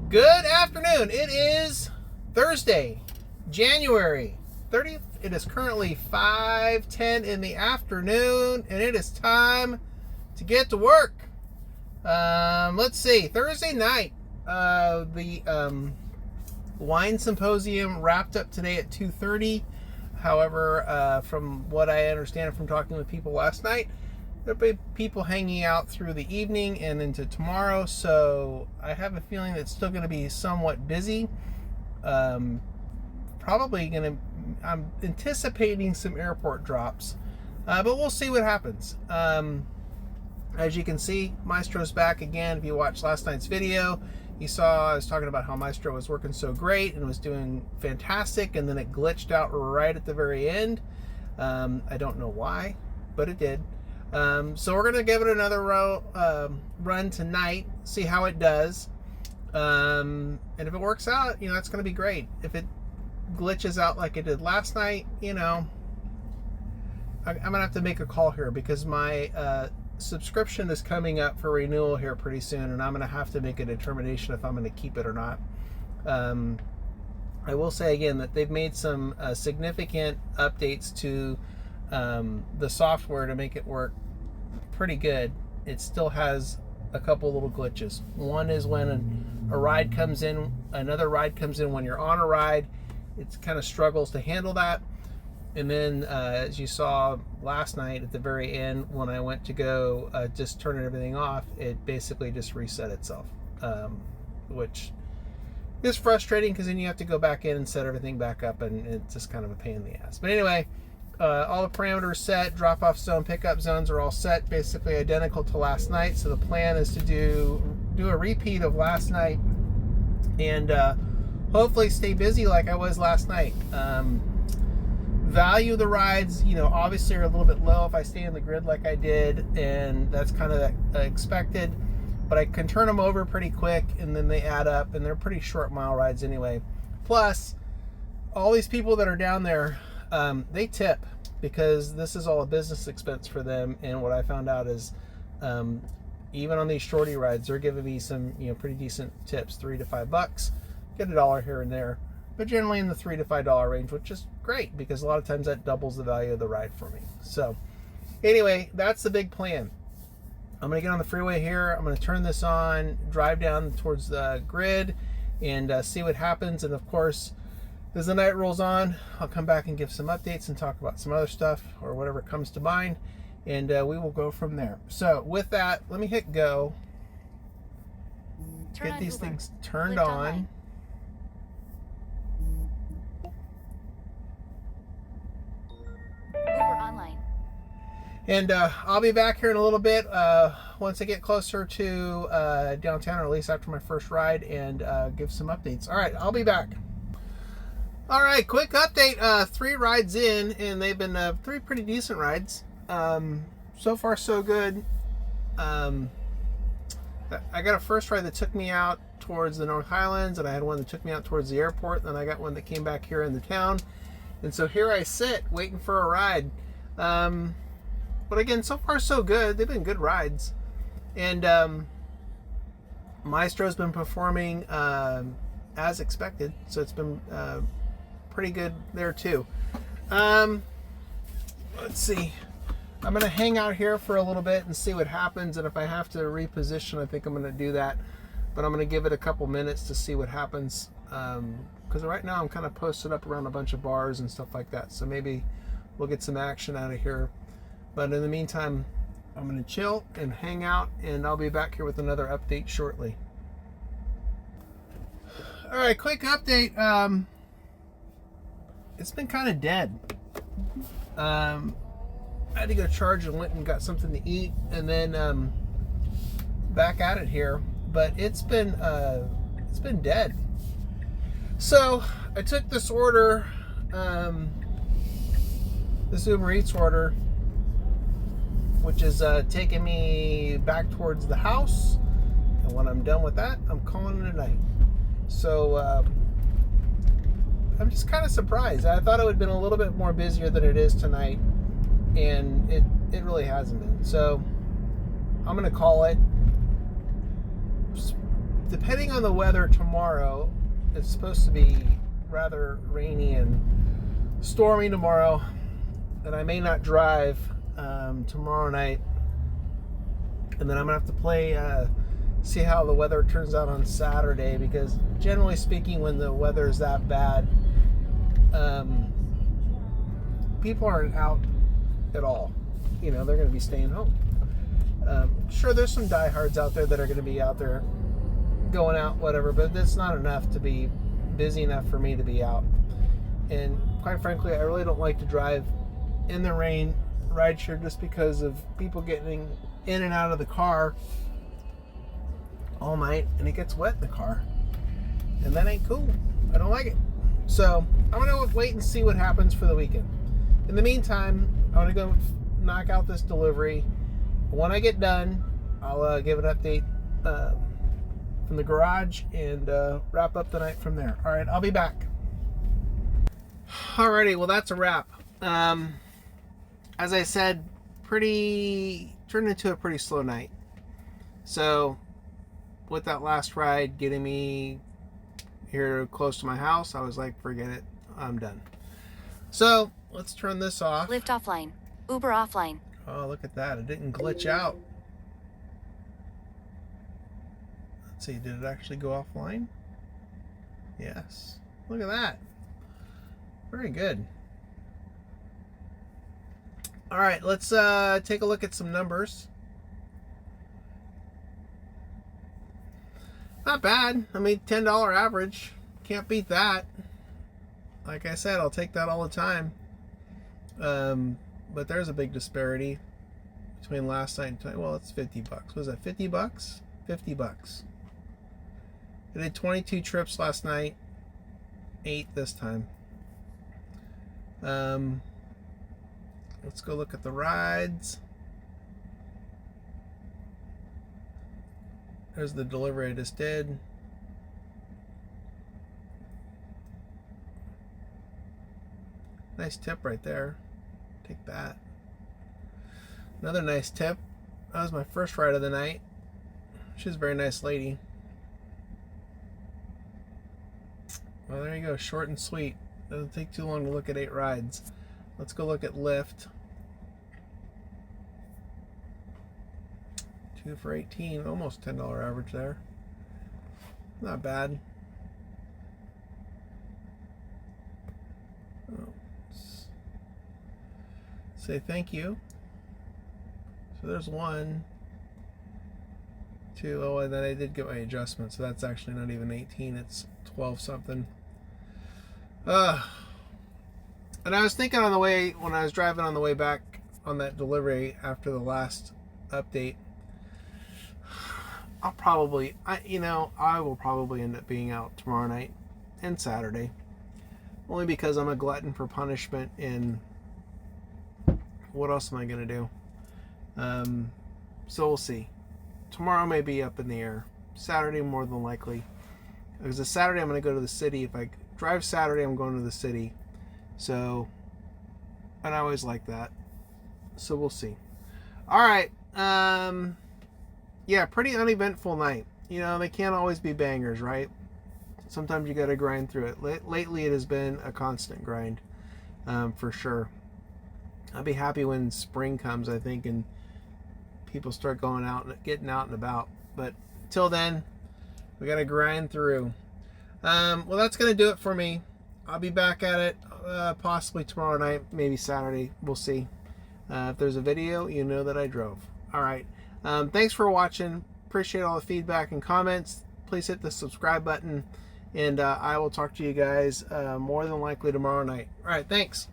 Good afternoon. It is Thursday, January 30th. It is currently 5:10 in the afternoon, and it is time to get to work. Let's see. Thursday night, the wine symposium wrapped up today at 2:30. However, from what I understand from talking with people last night, there'll be people hanging out through the evening and into tomorrow, so I have a feeling that it's still going to be somewhat busy. I'm anticipating some airport drops, but we'll see what happens. As you can see, Mystro's back again. If you watched last night's video, you saw I was talking about how Mystro was working so great and was doing fantastic, and then it glitched out right at the very end. I don't know why, but it did. So we're going to give it another run tonight, see how it does. And if it works out, that's going to be great. If it glitches out like it did last night, I'm going to have to make a call here because my subscription is coming up for renewal here pretty soon, and I'm going to have to make a determination if I'm going to keep it or not. I will say again that they've made some significant updates to the software to make it work pretty good. It still has a couple little glitches. One is when a ride comes in, another ride comes in when you're on a ride. It kind of struggles to handle that. And then as you saw last night at the very end, when I went to go just turn everything off, it basically just reset itself, which is frustrating because then you have to go back in and set everything back up, and it's just kind of a pain in the ass. But anyway, all the parameters set, drop-off zone, pickup zones are all set, basically identical to last night. So the plan is to do a repeat of last night and hopefully stay busy like I was last night. Value of the rides, obviously are a little bit low if I stay in the grid like I did, and that's kind of expected. But I can turn them over pretty quick, and then they add up, and they're pretty short mile rides anyway. Plus, all these people that are down there, they tip because this is all a business expense for them. And what I found out is even on these shorty rides, they're giving me some pretty decent tips, $3 to $5, get $1 here and there, but generally in the $3 to $5 range, which is great because a lot of times that doubles the value of the ride for me. So anyway, that's the big plan. I'm going to get on the freeway here. I'm going to turn this on, drive down towards the grid, and see what happens. And of course, as the night rolls on, I'll come back and give some updates and talk about some other stuff or whatever comes to mind, and we will go from there. So with that, let me hit go. Get these things turned on. Uber online. And I'll be back here in a little bit once I get closer to downtown, or at least after my first ride, and give some updates. All right, I'll be back. All right, quick update. 3 rides in, and they've been 3 pretty decent rides. So far, so good. I got a first ride that took me out towards the North Highlands, and I had one that took me out towards the airport. Then I got one that came back here in the town. And so here I sit, waiting for a ride. But again, so far, so good. They've been good rides. And Mystro's been performing as expected, so it's been pretty good there too. Let's see. I'm going to hang out here for a little bit and see what happens, and if I have to reposition, I think I'm going to do that. But I'm going to give it a couple minutes to see what happens, because right now I'm kind of posted up around a bunch of bars and stuff like that, so maybe we'll get some action out of here. But in the meantime, I'm going to chill and hang out, and I'll be back here with another update shortly. All right, quick update. It's been kind of dead. I had to go charge and went and got something to eat, and then back at it here. But it's been dead. So I took this order, this Uber Eats order, which is taking me back towards the house. And when I'm done with that, I'm calling it a night. So I'm just kind of surprised. I thought it would have been a little bit more busier than it is tonight, and it really hasn't been. So I'm going to call it. depending on the weather tomorrow, it's supposed to be rather rainy and stormy tomorrow, and I may not drive tomorrow night, and then I'm gonna have to play see how the weather turns out on Saturday, because generally speaking, when the weather is that bad, people aren't out at all. You know, they're gonna be staying home. Sure, there's some diehards out there that are gonna be out there going out, whatever, but that's not enough to be busy enough for me to be out. And quite frankly, I really don't like to drive in the rain rideshare, just because of people getting in and out of the car all night, and it gets wet in the car, and that ain't cool. I don't like it. So I'm gonna wait and see what happens for the weekend. In the meantime, I'm gonna go knock out this delivery. When I get done, I'll give an update from the garage and wrap up the night from there. All right, I'll be back. Alrighty, well, that's a wrap. As I said, turned into a pretty slow night. So with that last ride getting me here close to my house, I was like, forget it, I'm done. So let's turn this off. Lyft offline. Uber offline. Oh, look at that. It didn't glitch out. Let's see, did it actually go offline? Yes. Look at that. Very good. All right, let's take a look at some numbers. Not bad. I mean, $10 average. Can't beat that. Like I said, I'll take that all the time. But there's a big disparity between last night and tonight. Well, it's $50. Was that $50? $50. I did 22 trips last night, 8 this time. Let's go look at the rides. There's the delivery I just did. Nice tip right there. Take that. Another nice tip. That was my first ride of the night. She's a very nice lady. Well, there you go. Short and sweet. Doesn't take too long to look at 8 rides. Let's go look at Lyft. 2 for 18. Almost $10 average there. Not bad. Oh, say thank you. So there's 1, 2. Oh, and then I did get my adjustment, so that's actually not even 18. It's 12 something. And I was thinking on the way, when I was driving on the way back on that delivery after the last update, I will probably end up being out tomorrow night and Saturday, only because I'm a glutton for punishment. And what else am I gonna do? So we'll see. Tomorrow may be up in the air. Saturday more than likely, because the Saturday I'm gonna go to the city. If I drive Saturday, I'm going to the city. So, and I always like that. So we'll see. All right. Yeah, pretty uneventful night. You know, they can't always be bangers, right? Sometimes you got to grind through it. Lately, it has been a constant grind, for sure. I'll be happy when spring comes, I think, and people start going out and getting out and about. But till then, we got to grind through. Well, that's going to do it for me. I'll be back at it possibly tomorrow night, maybe Saturday. We'll see. If there's a video, you know that I drove. All right. Thanks for watching. Appreciate all the feedback and comments. Please hit the subscribe button, and I will talk to you guys more than likely tomorrow night. All right. Thanks.